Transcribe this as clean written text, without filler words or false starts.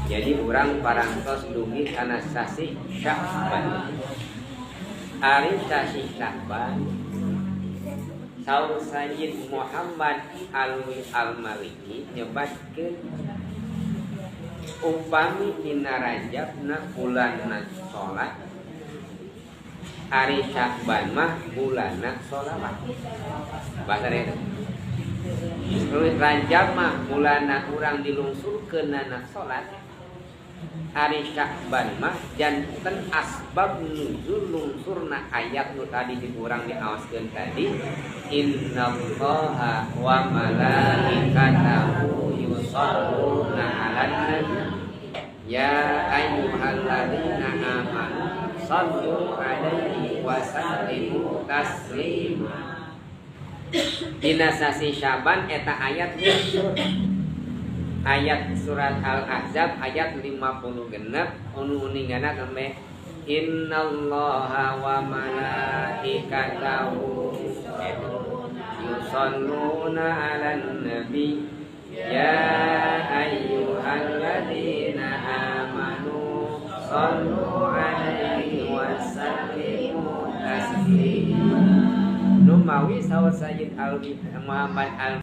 Jadi urang parantos dugi kana sasi Sya'ban. Ari sasi Sya'ban Saur Sayyid Muhammad Alwi Al-Maliki nyebatkeun upami dina Rajabna bulanna salat, ari Sya'ban mah bulanna sholawat. Bahasa itu. Rajab mah bulanna urang dilungsurkeunana salat, ari Sya'ban mah janten asbab nuzul lungsurna ayat nu tadi diurang diaoskeun tadi. Innallaha wa malaikatahu yusholluna 'alan nabi ya ayyuhalladzina amanu shallu 'alaihi wa sallimu taslima. Dina sasi Sya'ban eta ayat ayat surat Al-Ahzab ayat 50 genep anu uningana sampai innallaha wa malaikatahu yusholluna 'alan nabi ya ayyuhalladzina amanu shallu 'alaihi wa sallimu taslima. Numawi sawa Sayyid Muhammad Al